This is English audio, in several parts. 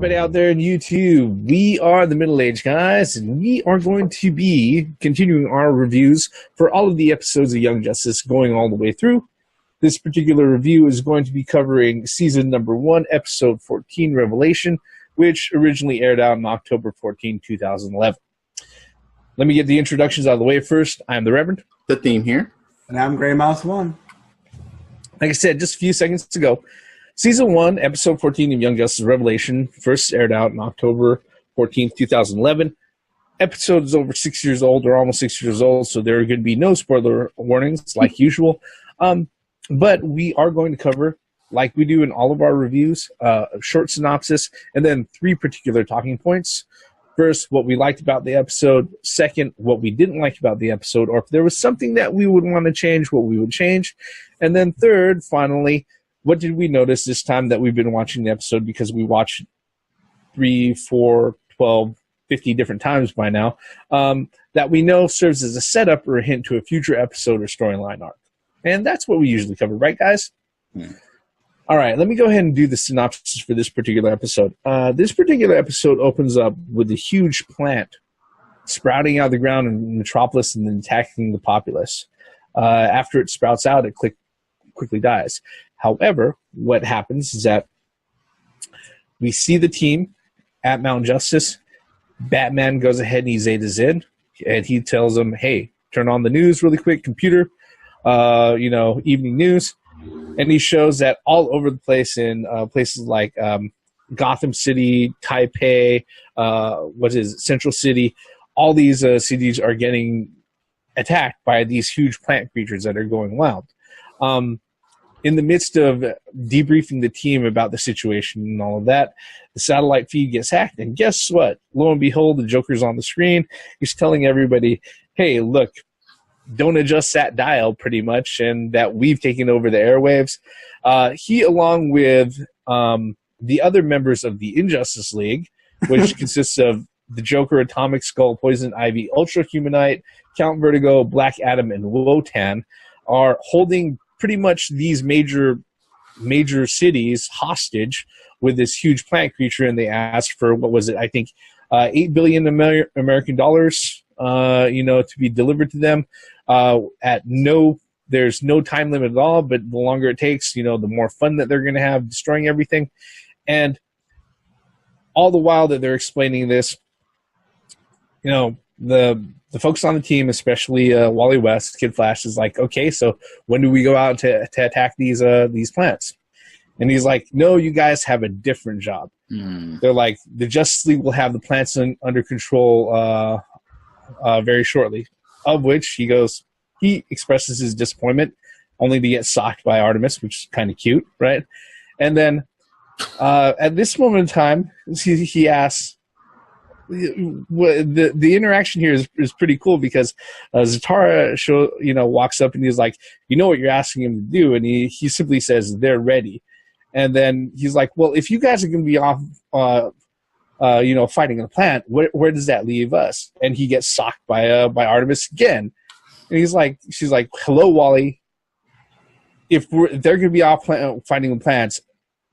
everybody out there in YouTube. We are the Middle Age Guys, and we are going to be continuing our reviews for all of the episodes of Young Justice going all the way through. This particular review is going to be covering season number 1, episode 14, Revelation, which originally aired out on October 14, 2011. Let me get the introductions out of the way first. I'm the Reverend. The Theme here. And I'm Grey Mouse 1. Like I said, just a few seconds ago, Season 1, Episode 14 of Young Justice Revelation first aired out on October 14th, 2011. Episode is over 6 years old, or almost 6 years old, so there are going to be no spoiler warnings like usual. But we are going to cover, like we do in all of our reviews, a short synopsis, and then 3 particular talking points. First, what we liked about the episode. Second, what we didn't like about the episode, or if there was something that we would want to change, what we would change. And then third, finally, what did we notice this time that we've been watching the episode, because we watched 3, 4, 12, 50 different times by now, that we know serves as a setup or a hint to a future episode or storyline arc. And that's what we usually cover, right, guys? Yeah. All right, let me go ahead and do the synopsis for this particular episode. This particular episode opens up with a huge plant sprouting out of the ground in Metropolis and then attacking the populace. After it sprouts out, it quickly dies. However, what happens is that we see the team at Mount Justice. Batman goes ahead and he zetas in, and he tells them, hey, turn on the news really quick, computer, evening news. And he shows that all over the place in places like Gotham City, Taipei, Central City, all these cities are getting attacked by these huge plant creatures that are going wild. In the midst of debriefing the team about the situation and all of that, the satellite feed gets hacked. And guess what? Lo and behold, the Joker's on the screen. He's telling everybody, hey, look, don't adjust that dial pretty much, and that we've taken over the airwaves. He, along with the other members of the Injustice League, which consists of the Joker, Atomic Skull, Poison Ivy, Ultra Humanite, Count Vertigo, Black Adam, and Wotan, are holding pretty much these major cities hostage with this huge plant creature, and they asked for, what was it, I think, $8 billion American dollars, to be delivered to them. There's no time limit at all, but the longer it takes, the more fun that they're going to have destroying everything. And all the while that they're explaining this, the folks on the team, especially Wally West, Kid Flash, is like, okay, so when do we go out to attack these plants? And he's like, no, you guys have a different job. They're like, the Justice League will have the plants under control very shortly. Of which he expresses his disappointment, only to get socked by Artemis, which is kind of cute, right? And then at this moment in time, he asks, the interaction here is pretty cool, because Zatara walks up and he's like, you know what you're asking him to do, and he simply says they're ready. And then he's like, well, if you guys are going to be off fighting in the plant, where does that leave us? And he gets socked by Artemis again. And she's like, hello, Wally. If they're going to be off fighting the plants,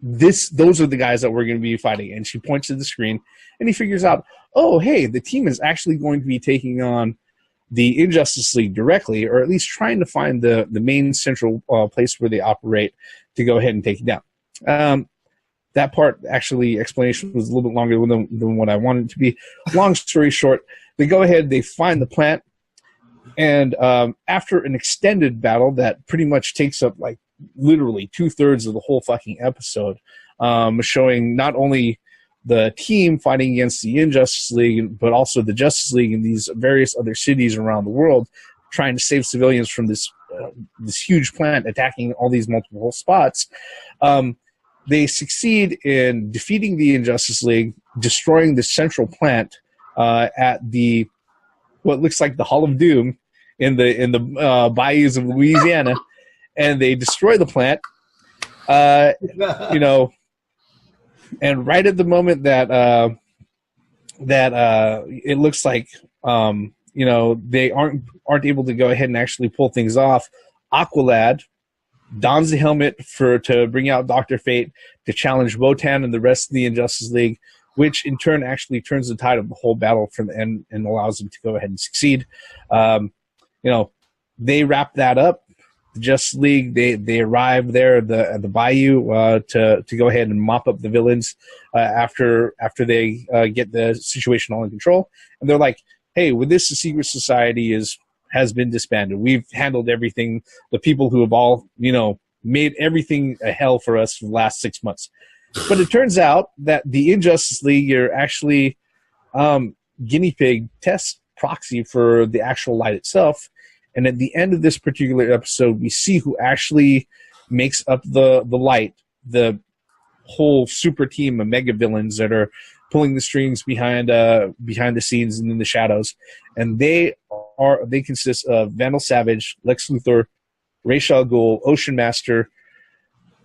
those are the guys that we're going to be fighting. And she points to the screen, and he figures out, oh, hey, the team is actually going to be taking on the Injustice League directly, or at least trying to find the main central place where they operate to go ahead and take it down. That part, actually, explanation was a little bit longer than what I wanted it to be. Long story short, they go ahead, they find the plant, and after an extended battle that pretty much takes up, like, literally 2/3 of the whole fucking episode, showing not only the team fighting against the Injustice League, but also the Justice League in these various other cities around the world, trying to save civilians from this huge plant attacking all these multiple spots. They succeed in defeating the Injustice League, destroying the central plant at what looks like the Hall of Doom in the bayous of Louisiana, and they destroy the plant. And right at the moment that it looks like they aren't able to go ahead and actually pull things off, Aqualad dons the helmet to bring out Dr. Fate to challenge Wotan and the rest of the Injustice League, which in turn actually turns the tide of the whole battle for the end and allows them to go ahead and succeed. They wrap that up. The Justice League, they arrive there at the bayou to go ahead and mop up the villains after they get the situation all in control. And they're like, hey, with this, the secret society has been disbanded. We've handled everything. The people who have all, made everything a hell for us for the last 6 months. But it turns out that the Injustice League are actually guinea pig test proxy for the actual light itself. And at the end of this particular episode, we see who actually makes up the light, the whole super team of mega villains that are pulling the strings behind the scenes and in the shadows. And they consist of Vandal Savage, Lex Luthor, Ra's al Ghul, Ocean Master,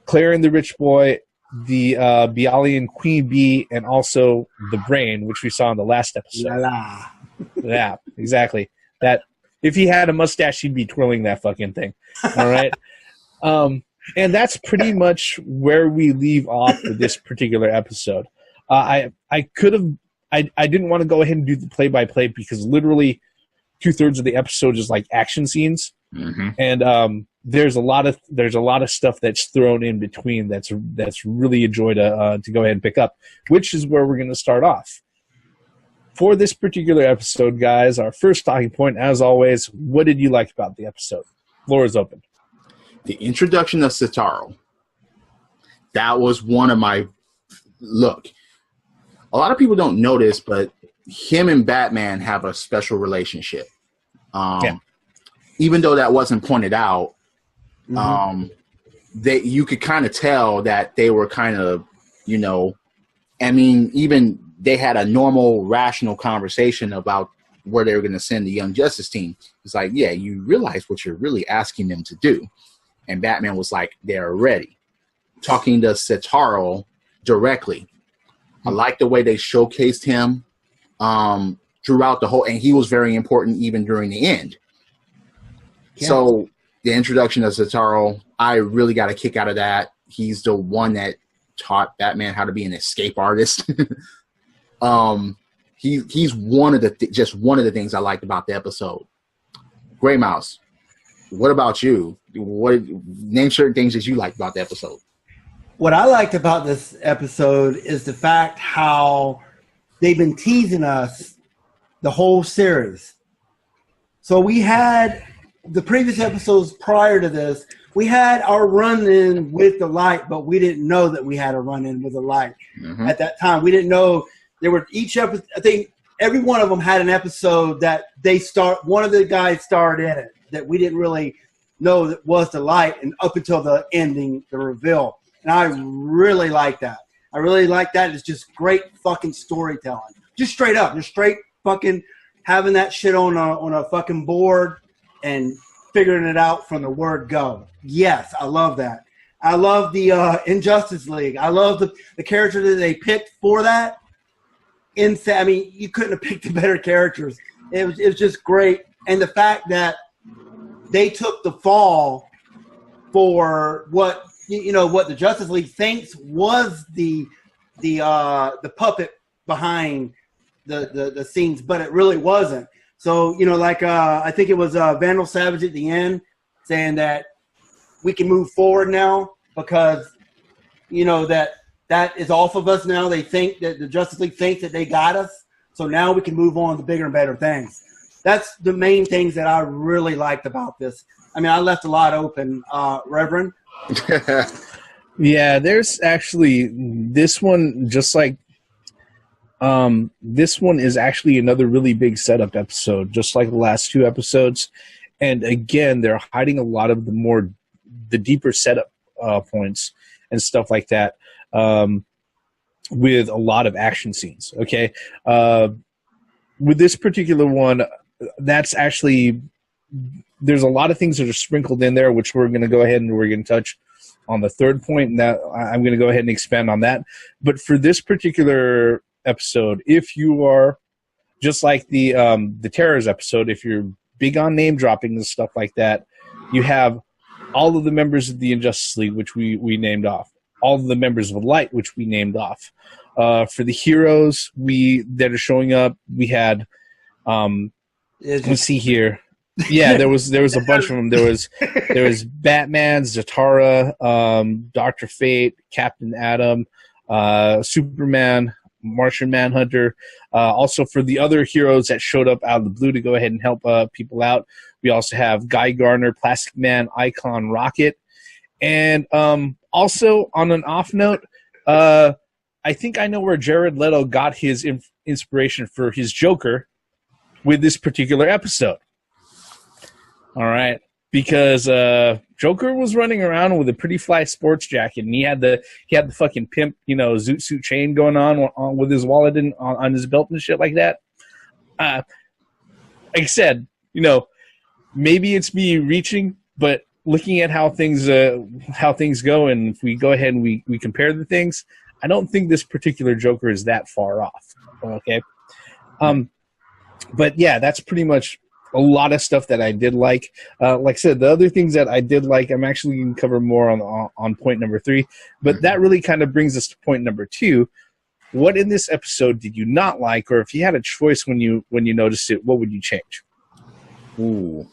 Claire and the Rich Boy, the Bialyan Queen Bee, and also the Brain, which we saw in the last episode. Yeah, exactly. That if he had a mustache, he'd be twirling that fucking thing. All right. And that's pretty much where we leave off with this particular episode. I didn't want to go ahead and do the play-by-play because literally 2/3 of the episode is like action scenes. Mm-hmm. And there's a lot of stuff that's thrown in between that's really a joy to go ahead and pick up, which is where we're going to start off. For this particular episode, guys, our first talking point, as always, what did you like about the episode? Floor is open. The introduction of Sataro. That was one of my... Look, a lot of people don't notice, but him and Batman have a special relationship. Even though that wasn't pointed out, you could kind of tell that they were kind of, even they had a normal, rational conversation about where they were going to send the Young Justice team. It's like, yeah, you realize what you're really asking them to do. And Batman was like, they're ready. Talking to Sataro directly. I like the way they showcased him throughout the whole, and he was very important even during the end. Yeah. So the introduction of Sataro, I really got a kick out of that. He's the one that taught Batman how to be an escape artist. He's one of the things I liked about the episode. Gray Mouse, what about you? Name certain things that you liked about the episode. What I liked about this episode is the fact how they've been teasing us the whole series. So we had the previous episodes prior to this, we had our run-in with the light, but we didn't know that we had a run-in with the light at that time. We didn't know there were each episode. I think every one of them had an episode that one of the guys starred in it that we didn't really know that was the light, and up until the ending, the reveal. And I really like that. I really like that. It's just great fucking storytelling. Just straight up, just straight fucking having that shit on a fucking board and figuring it out from the word go. Yes, I love that. I love the Injustice League. I love the character that they picked for that. You couldn't have picked the better characters. It was just great. And the fact that they took the fall for what the Justice League thinks was the puppet behind the scenes, but it really wasn't. So, I think it was Vandal Savage at the end saying that we can move forward now because, that is off of us now. They think that the Justice League thinks that they got us. So now we can move on to bigger and better things. That's the main things that I really liked about this. I left a lot open, Reverend. Yeah, there's actually this one, just like this one is actually another really big setup episode, just like the last two episodes. And again, they're hiding a lot of the deeper setup points and stuff like that with a lot of action scenes. Okay, with this particular one, that's actually there's a lot of things that are sprinkled in there, which we're going to go ahead and we're going to touch on the third point, and that I'm going to go ahead and expand on that. But for this particular episode, if you are just like the Terrors episode, if you're big on name dropping and stuff like that, you have all of the members of the Injustice League, which we named off, all of the members of Light, which we named off, For the heroes that are showing up, we had let's see here. Yeah, there was a bunch of them. There was Batman, Zatara, Dr. Fate, Captain Atom, Superman, Martian Manhunter. Also for the other heroes that showed up out of the blue to go ahead and help people out, we also have Guy Gardner, Plastic Man, Icon, Rocket. And also on an off note, I think I know where Jared Leto got his inspiration for his Joker with this particular episode. All right, because Joker was running around with a pretty fly sports jacket, and he had the fucking pimp, zoot suit chain going on with his wallet and on his belt and shit like that. Like I said, maybe it's me reaching, but looking at how things go, and if we go ahead and we compare the things, I don't think this particular Joker is that far off. Okay, but yeah, that's pretty much a lot of stuff that I did like. Like I said, the other things that I did like, I'm actually going to cover more on point number 3. But that really kind of brings us to point number 2. What in this episode did you not like, or if you had a choice when you noticed it, what would you change? Ooh,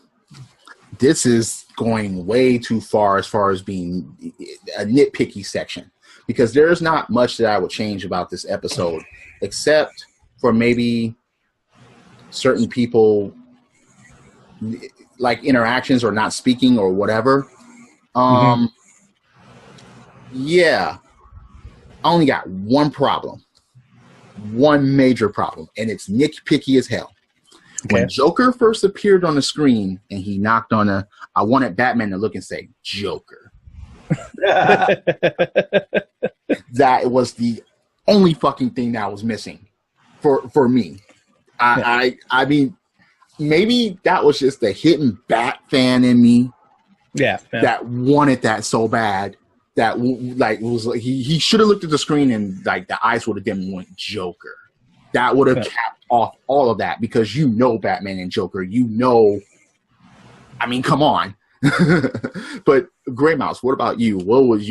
this is going way too far as being a nitpicky section, because there's not much that I would change about this episode, except for maybe certain people, like interactions or not speaking or whatever. Yeah, I only got one major problem, and it's nitpicky as hell. Okay. When Joker first appeared on the screen and he knocked on I wanted Batman to look and say, Joker. That was the only fucking thing that was missing for me. I mean, maybe that was just the hidden Bat fan in me. Yeah. That wanted that so bad that he should have looked at the screen and like the eyes would have dimmed and went Joker. That would have capped off all of that, because Batman and Joker, I mean, come on. But Gray Mouse, what about you? What was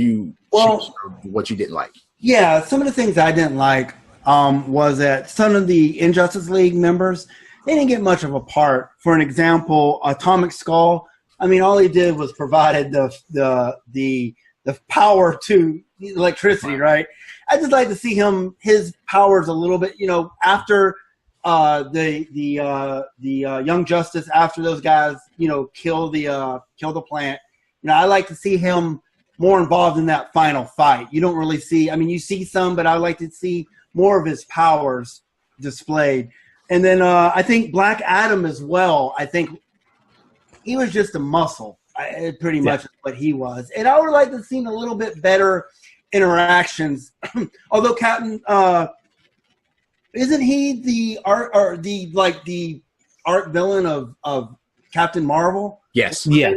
what you didn't like? Yeah, some of the things I didn't like was that some of the Injustice League members, they didn't get much of a part. For an example, Atomic Skull, I mean, all he did was provided the power to electricity, right? I just like to see his powers a little bit, after the Young Justice, after those guys, kill the plant. I like to see him more involved in that final fight. You don't really see, I mean, you see some, but I like to see more of his powers displayed. And then I think Black Adam as well. I think he was just a muscle, pretty much what he was. And I would like to have seen a little bit better interactions. Although Captain, isn't he the art or the art villain of Captain Marvel? Yes. I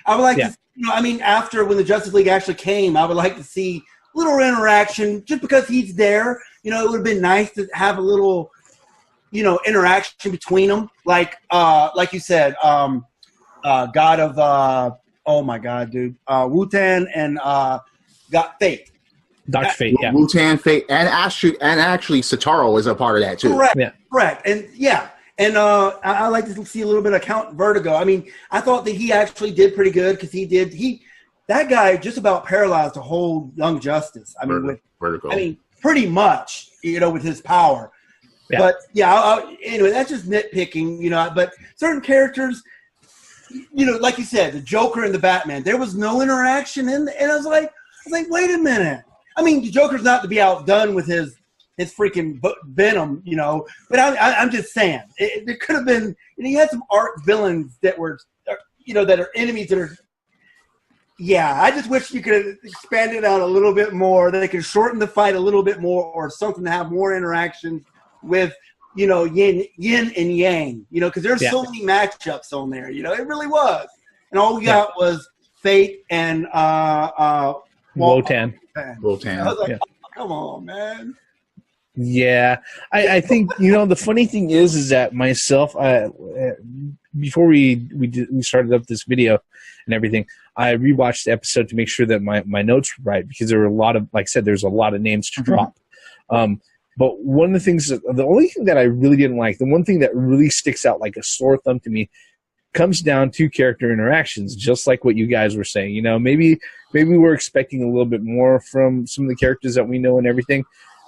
would like to, I mean, after when the Justice League actually came, I would like to see a little interaction just because he's there. It would have been nice to have a little, interaction between them. Like you said, God of, oh my God, dude, Wu-Tan and got Fate. Dr. Fate, yeah. Wu-Tan, Fate, and actually Sataro is a part of that too. Correct. And I like to see a little bit of Count Vertigo. I mean, I thought that he actually did pretty good because that guy just about paralyzed the whole Young Justice. I mean, Vertigo. I mean, pretty much, with his power. Yeah. But anyway, that's just nitpicking, But certain characters, like you said, the Joker and the Batman, there was no interaction and I was like, wait a minute. I mean, the Joker's not to be outdone with his freaking venom, But I'm just saying, there could have been. You had some art villains that were, that are enemies that are. Yeah, I just wish you could expand it out a little bit more. That they could shorten the fight a little bit more, or something to have more interactions with, yin and yang. Because there's so many matchups on there. It really was, and all we got was Fate and Wotan. I was like, oh, come on, man. Yeah, I think the funny thing is that myself, before we started up this video and everything, I rewatched the episode to make sure that my notes were right, because there were a lot of, like I said, there's a lot of names to drop. But one of the things, the only thing that I really didn't like, the one thing that really sticks out like a sore thumb to me, comes down to character interactions, just like what you guys were saying. You know, maybe we're expecting a little bit more from some of the characters that we know and everything,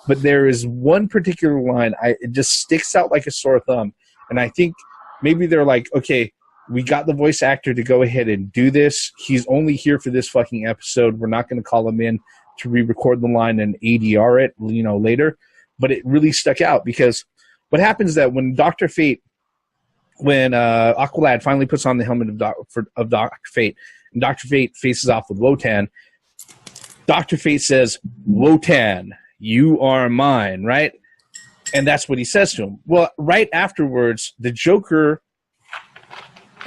but there is one particular line, it just sticks out like a sore thumb. And I think maybe they're like, okay, we got the voice actor to go ahead and do this. He's only here for this fucking episode. We're not going to call him in to re-record the line and ADR it, you know, later. But it really stuck out because what happens is that when Dr. Fate, when Aqualad finally puts on the helmet of Dr. Fate, and Dr. Fate faces off with Wotan, Dr. Fate says, "Wotan, you are mine," right? And that's what he says to him. Well, right afterwards, the Joker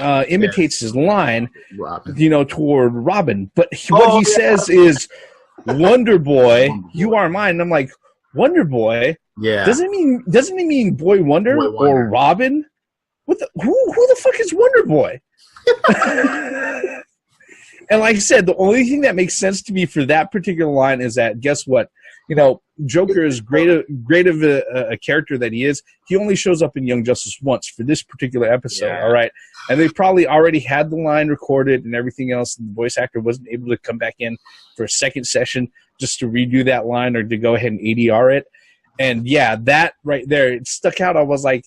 imitates his line, Robin. you know, toward Robin. But what he says is, "Wonder Boy, you are mine." And I'm like, Wonder Boy? Yeah. Doesn't he mean Boy Wonder, or Robin? What the who the fuck is Wonder Boy? And like I said, the only thing that makes sense to me for that particular line is that, guess what? You know, Joker is great of a character that he is. He only shows up in Young Justice once for this particular episode, all right? And they probably already had the line recorded and everything else, and the voice actor wasn't able to come back in for a second session just to redo that line or to go ahead and ADR it. And yeah, that right there, it stuck out. I was like,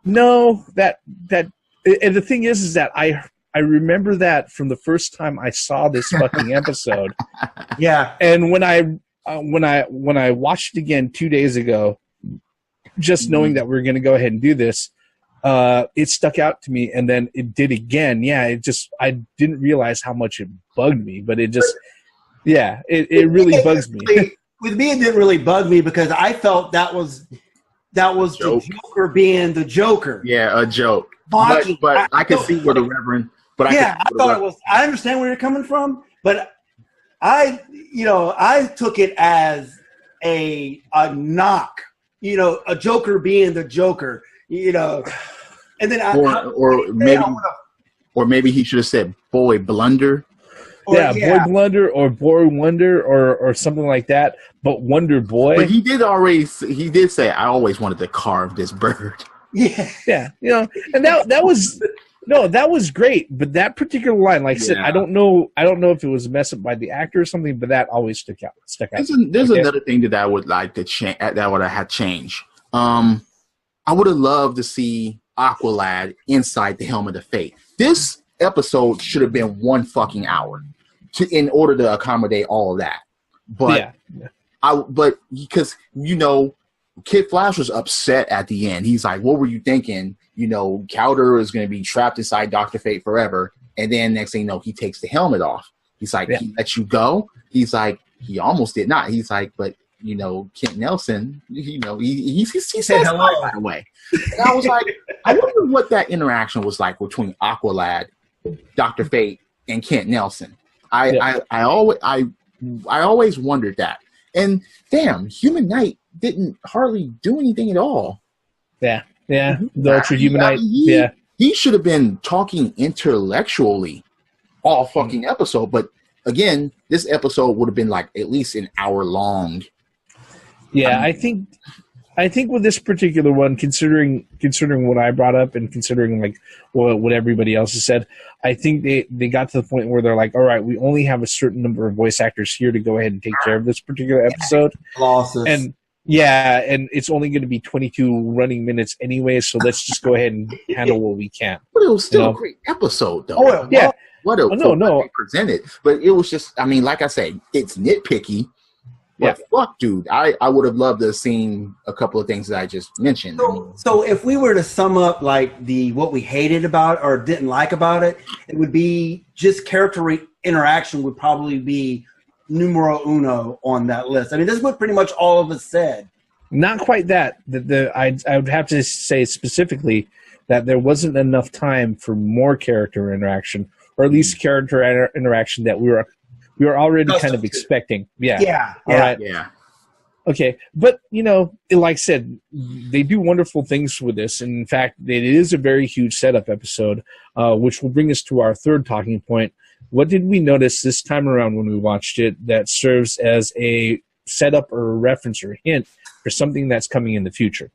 no, that and the thing is that I remember that from the first time I saw this fucking episode. Yeah. And when I watched it again 2 days ago, just knowing that we were going to go ahead and do this, it stuck out to me. And then it did again. Yeah, I didn't realize how much it bugged me, but it just, yeah, it really bugs me. With me, it didn't really bug me because I felt that was the Joker being the Joker. Yeah, a joke. Mocking. But I can see where the Reverend. But I thought it was. I understand where you're coming from, but I took it as a knock. You know, a Joker being the Joker. You know, and then maybe he should have said Boy Blunder. Boy Blunder or Boy Wonder or something like that. But Wonder Boy. But he did say, "I always wanted to carve this bird." Yeah. You know, and that was great. But that particular line, like I said, I don't know if it was a mess up by the actor or something, but that always stuck out. There's another thing that I would like to change. That would have had changed. I would have loved to see Aqualad inside the Helmet of Fate. This episode should have been 1 fucking hour in order to accommodate all of that. But but because Kid Flash was upset at the end. He's like, "What were you thinking? You know, Cowder is going to be trapped inside Dr. Fate forever." And then next thing you know, he takes the helmet off. He's like, "He let you go?" He's like, "He almost did not." He's like, "But Kent Nelson, he said hello right away." And I was like, I wonder what that interaction was like between Aqualad, Dr. Fate, and Kent Nelson. I always wondered that. And damn, Human Knight didn't hardly do anything at all. Yeah. The Ultra Human Knight. He should have been talking intellectually all fucking episode. But again, this episode would have been like at least an hour long. Yeah, I think with this particular one, considering what I brought up and considering like what everybody else has said, I think they got to the point where they're like, all right, we only have a certain number of voice actors here to go ahead and take care of this particular episode. Losses. And it's only going to be 22 running minutes anyway, so let's just go ahead and handle what we can. But it was still a great episode, though. Oh, yeah. What they presented. But it was just, I mean, like I say, it's nitpicky. But fuck, dude, I would have loved to have seen a couple of things that I just mentioned. So if we were to sum up like what we hated about or didn't like about it, it would be just character interaction would probably be numero uno on that list. I mean, this is what pretty much all of us said. Not quite that. I would have to say specifically that there wasn't enough time for more character interaction, or at least character interaction that we were already kind of expecting. Yeah. All right. Yeah. Okay. But, like I said, they do wonderful things with this. And in fact, it is a very huge setup episode, which will bring us to our third talking point. What did we notice this time around when we watched it that serves as a setup or a reference or a hint for something that's coming in the future.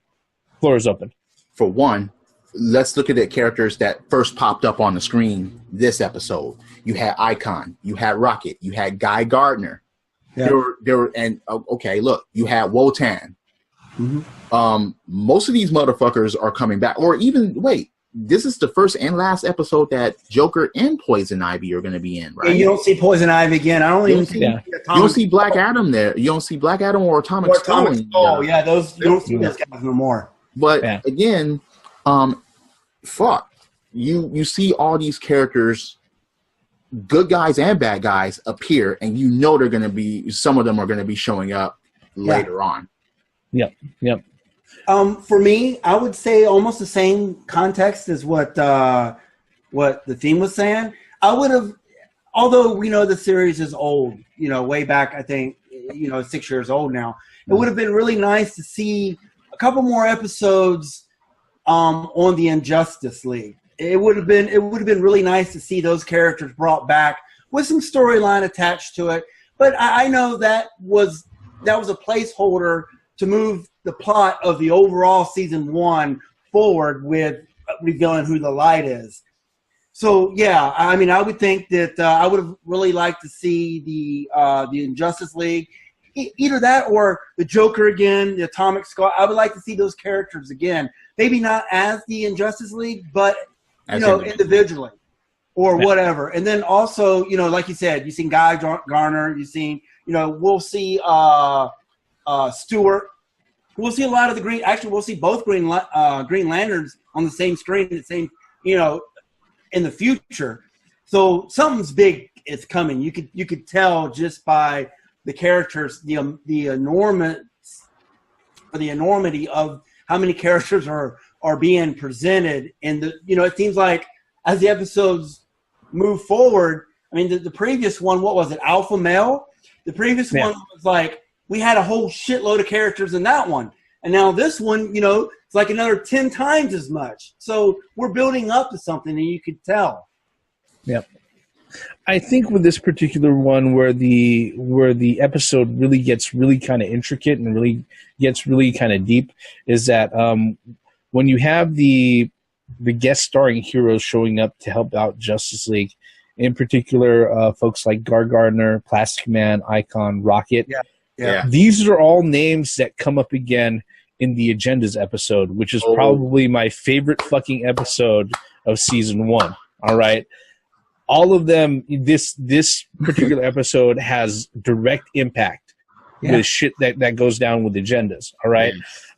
Floor is open. For one, let's look at the characters that first popped up on the screen this episode. You had Icon, you had Rocket, you had Guy Gardner. Yeah. Okay, look, you had Wotan. Mm-hmm. Most of these motherfuckers are coming back. Or even, wait, this is the first and last episode that Joker and Poison Ivy are going to be in, right? Yeah, you don't see Poison Ivy again. I don't even see. Yeah. You don't see Black Adam there. You don't see Black Adam or Atomic Skull. Yeah, those you don't see those guys no more. But again, fuck, you see all these characters, good guys and bad guys, appear, and you know they're going to be. Some of them are going to be showing up later on. Yep. For me, I would say almost the same context as what the theme was saying. I would have, although we know the series is old, way back, I think, 6 years old now. It would have been really nice to see a couple more episodes on the Injustice League. It would have been really nice to see those characters brought back with some storyline attached to it. But I know that was a placeholder to move the plot of the overall season 1 forward with revealing who the Light is. So yeah, I mean, I would think that I would have really liked to see the Injustice League, either that or the Joker again, the Atomic Skull. I would like to see those characters again. Maybe not as the Injustice League, but individually or whatever. And then also, like you said, you've seen Guy Garner, you've seen, we'll see Stewart. We'll see a lot of the green. Actually, we'll see both Green Lanterns on the same screen, in the future. So something's big is coming. You could tell just by the characters, the enormity of how many characters are being presented. And it seems like as the episodes move forward, I mean, the previous one, what was it, Alpha Male? The previous one was like, we had a whole shitload of characters in that one. And now this one, it's like another 10 times as much. So we're building up to something, and you could tell. Yep. I think with this particular one, where the episode really gets really kind of intricate and really gets really kind of deep, is that when you have the guest starring heroes showing up to help out Justice League, in particular, folks like Guy Gardner, Plastic Man, Icon, Rocket. Yeah. These are all names that come up again in the Agendas episode, which is probably my favorite fucking episode of season 1. All right. All of them, this particular episode has direct impact with shit that goes down with Agendas. All right.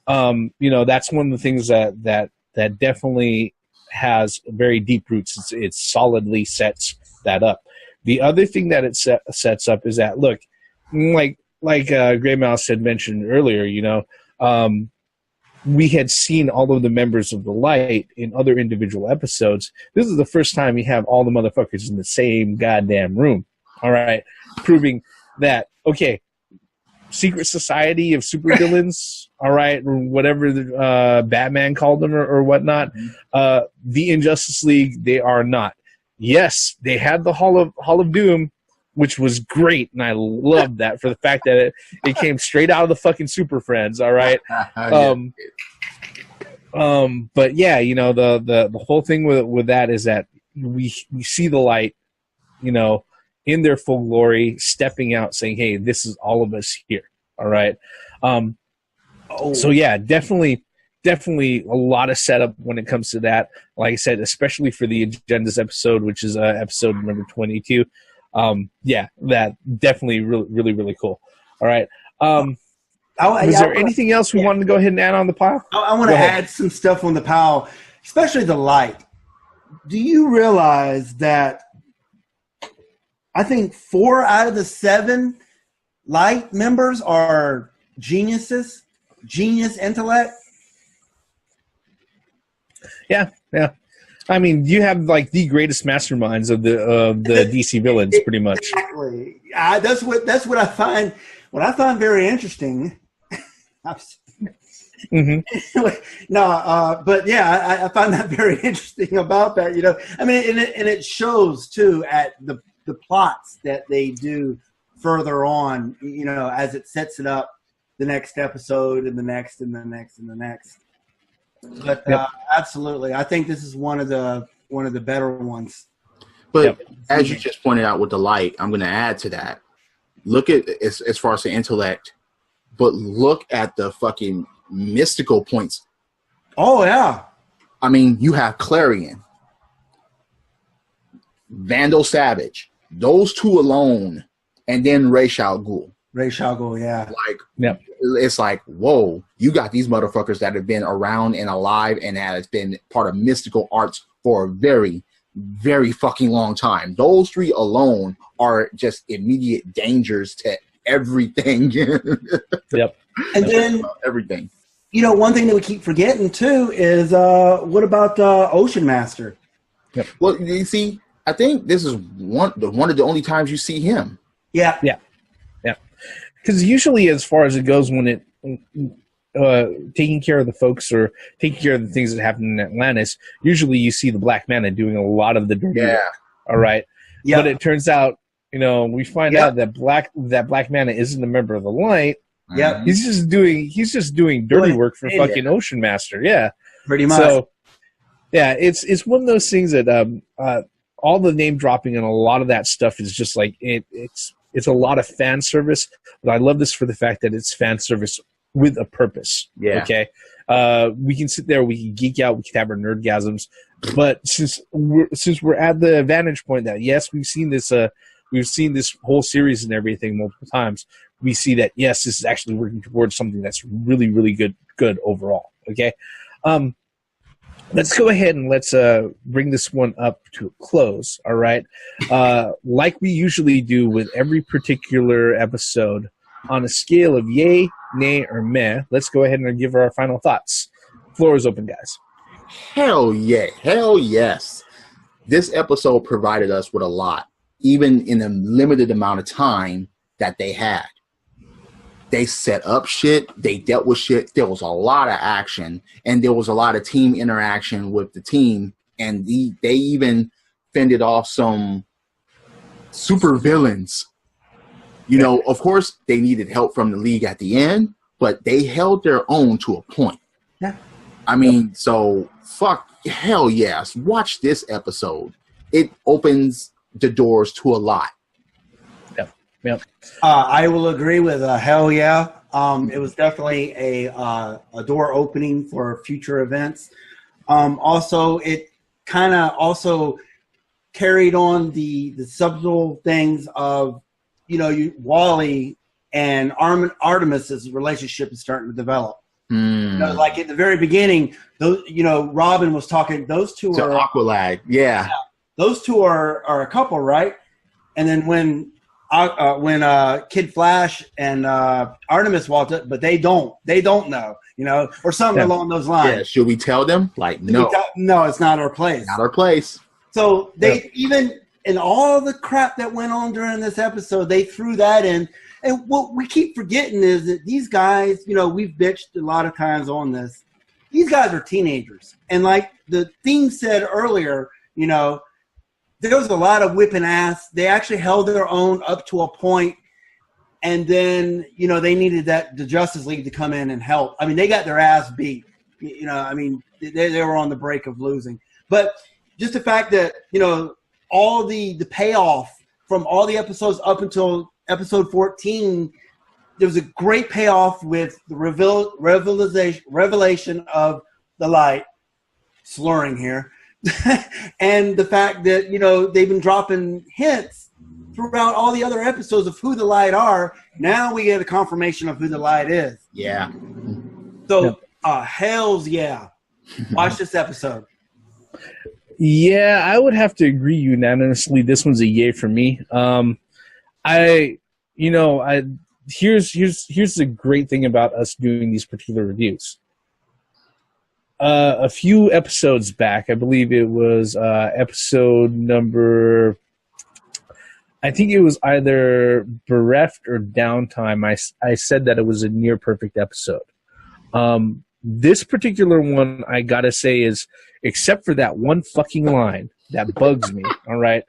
That's one of the things that definitely has very deep roots. It solidly sets that up. The other thing that it sets up is that, look, like Grey Mouse had mentioned earlier, we had seen all of the members of the Light in other individual episodes. This is the first time you have all the motherfuckers in the same goddamn room. All right. Proving that, okay, secret society of supervillains, all right, or whatever Batman called them or whatnot, the Injustice League, they are not. Yes, they had the Hall of Doom, which was great, and I loved that for the fact that it came straight out of the fucking Super Friends, all right? But yeah, the whole thing with that is that we see the Light, in their full glory, stepping out, saying, hey, this is all of us here, all right? So yeah, definitely a lot of setup when it comes to that. Like I said, especially for the Agendas episode, which is episode number 22. That definitely really, really cool. All right. Is there anything else we wanted to go ahead and add on the pile? I want to add some stuff on the pile, especially the Light. Do you realize that I think 4 out of the 7 Light members are genius intellect? Yeah. I mean, you have like the greatest masterminds of the DC villains, pretty much. Exactly. That's what I find. What I find very interesting. But yeah, I find that very interesting about that. I mean, and it shows too at the plots that they do further on, you know, as it sets it up the next episode and the next and the next and the next. But absolutely, I think this is one of the better ones. But as you just pointed out with the light, I'm going to add to that. Look at as far as the intellect, but look at the fucking mystical points. Oh yeah. I mean, you have Clarion, Vandal Savage, those two alone, and then Ra's al Ghul. Ra's al Ghul, yeah. Like, it's like, whoa, you got these motherfuckers that have been around and alive and has been part of mystical arts for a very, very fucking long time. Those three alone are just immediate dangers to everything. Yep. And then everything. You know, one thing that we keep forgetting too is what about Ocean Master? Yep. Well, you see, I think this is one of the only times you see him. Yeah. Because usually, as far as it goes, when it taking care of the folks or taking care of the things that happen in Atlantis, usually you see the Black Manta doing a lot of the dirty work. All right. Yeah. But it turns out, you know, we find out that Black Manta isn't a member of the Light. Yeah. He's just doing dirty work for fucking Ocean Master. Yeah. Pretty much. So, yeah, it's one of those things that all the name dropping and a lot of that stuff is just like it's a lot of fan service, but I love this for the fact that it's fan service with a purpose. Yeah. Okay. We can sit there, we can geek out, we can have our nerdgasms, but since we're at the vantage point that yes, we've seen this whole series and everything multiple times, we see that yes, this is actually working towards something that's really, really good overall. Okay. Let's go ahead and let's bring this one up to a close, all right? Like we usually do with every particular episode, on a scale of yay, nay, or meh, let's go ahead and give our final thoughts. Floor is open, guys. Hell yeah. Hell yes. This episode provided us with a lot, even in the limited amount of time that they had. They set up shit. They dealt with shit. There was a lot of action, and there was a lot of team interaction with the team. And they even fended off some super villains. You know, of course, they needed help from the League at the end, but they held their own to a point. Yeah. I mean, so hell yes. Watch this episode. It opens the doors to a lot. Yep. I will agree with hell yeah. It was definitely a door opening for future events. Also, it kind of also carried on the subtle things of, you know, Wally and Artemis's relationship is starting to develop. You know, like at the very beginning, those, you know, Robin was talking. Those two are Aqualad. Yeah. Those two are a couple, right? And then when Kid Flash and Artemis walked up, but they don't know, you know, or something along those lines. Yeah, should we tell them? Like, no, no, it's not our place. Not our place. So they even in all the crap that went on during this episode, they threw that in. And what we keep forgetting is that these guys, you know, we've bitched a lot of times on this. These guys are teenagers, and like the theme said earlier, you know, there was a lot of whipping ass. They actually held their own up to a point, and then, you know, they needed the Justice League to come in and help. I mean, they got their ass beat. You know, I mean, they were on the brink of losing. But just the fact that, you know, all the payoff from all the episodes up until episode 14, there was a great payoff with the revelation of the Light, slurring here. And the fact that, you know, they've been dropping hints throughout all the other episodes of who the Light are. Now we get a confirmation of who the Light is. Yeah. So, hells yeah. Watch this episode. Yeah, I would have to agree unanimously. This one's a yay for me. Here's the great thing about us doing these particular reviews. A few episodes back, I believe it was episode number, I think it was either Bereft or Downtime. I said that it was a near perfect episode. This particular one, I gotta say, is, except for that one fucking line that bugs me. All right,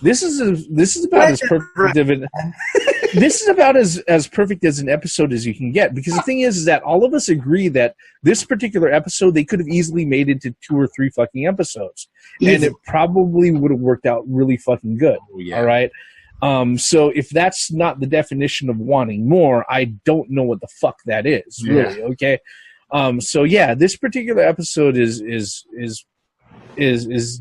this is about as perfect of an this is about as perfect as an episode as you can get, because the thing is that all of us agree that this particular episode they could have easily made into 2 or 3 fucking episodes, and it probably would have worked out really fucking good. All right. So if that's not the definition of wanting more, I don't know what the fuck that is, really. Okay. So yeah, this particular episode is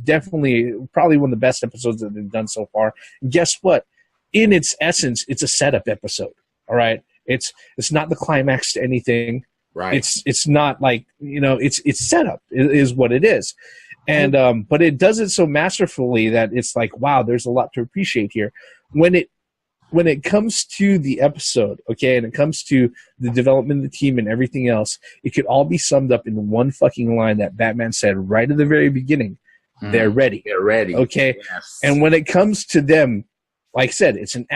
definitely probably one of the best episodes that they've done so far. And guess what? In its essence, it's a setup episode. All right. It's not the climax to anything. Right. It's not like, it's setup is what it is. And, but it does it so masterfully that it's like, wow, there's a lot to appreciate here. When it comes to the episode, okay, and it comes to the development of the team and everything else, it could all be summed up in one fucking line that Batman said right at the very beginning. They're ready. They're ready. Okay. Yes. And when it comes to them, like I said, it's an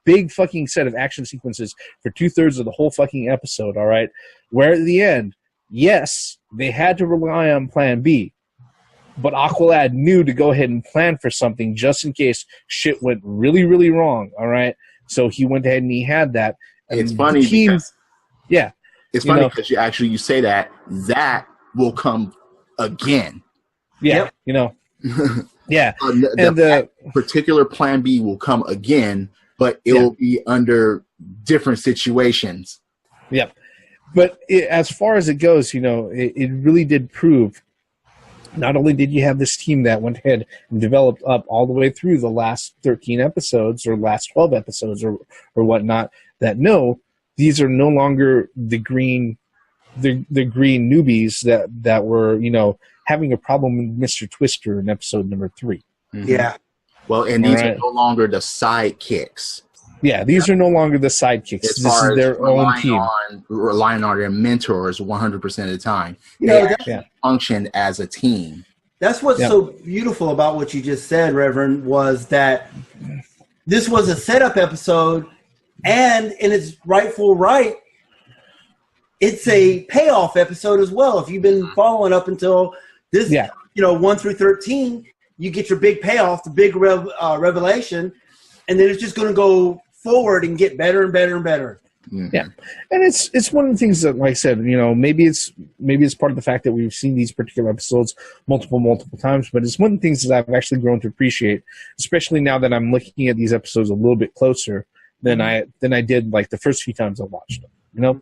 big fucking set of action sequences for 2/3 of the whole fucking episode, all right? Where at the end, yes, they had to rely on plan B, but Aqualad knew to go ahead and plan for something just in case shit went really, really wrong, all right? So he went ahead and he had that. And it's funny because it's funny because you say that will come again. Yeah, yeah. The particular plan B will come again, but it will be under different situations. Yep. But as far as it goes, it really did prove. Not only did you have this team that went ahead and developed up all the way through the last 13 episodes or last 12 episodes or whatnot, that these are no longer the green newbies that were, having a problem with Mr. Twister in episode number 3. Mm-hmm. Yeah. Well, and these are no longer the sidekicks. Yeah, these are no longer the sidekicks. This is their own team. Relying on their mentors 100% of the time. They function as a team. That's what's so beautiful about what you just said, Reverend, was that this was a setup episode, and in its rightful right, it's a payoff episode as well. If you've been following up until this, 1 through 13, you get your big payoff, the big revelation, and then it's just going to go forward and get better and better and better. Mm-hmm. Yeah, and it's one of the things that, like I said, maybe it's part of the fact that we've seen these particular episodes multiple times, but it's one of the things that I've actually grown to appreciate, especially now that I'm looking at these episodes a little bit closer than I did like the first few times I watched them.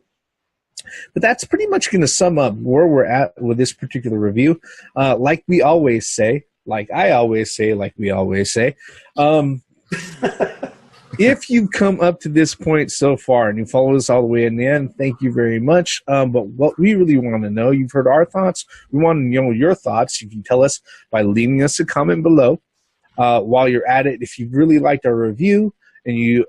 But that's pretty much going to sum up where we're at with this particular review. Like we always say, like I always say, like we always say. If you've come up to this point so far and you followed us all the way in the end, thank you very much. But what we really want to know, you've heard our thoughts. We want to know your thoughts. You can tell us by leaving us a comment below. While you're at it, if you really liked our review, and you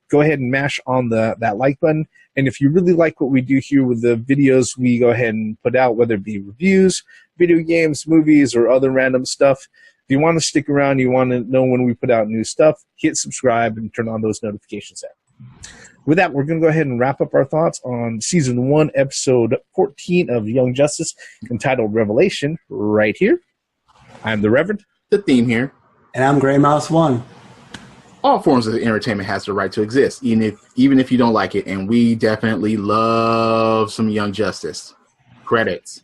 go ahead and mash on that like button. And if you really like what we do here with the videos we go ahead and put out, whether it be reviews, video games, movies, or other random stuff, if you want to stick around, you want to know when we put out new stuff, hit subscribe and turn on those notifications there. With that, we're going to go ahead and wrap up our thoughts on Season 1, Episode 14 of Young Justice, entitled Revelation, right here. I'm the Reverend. The Theme here. And I'm Gray Mouse 1. All forms of entertainment has the right to exist, even if you don't like it, and we definitely love some Young Justice. Credits.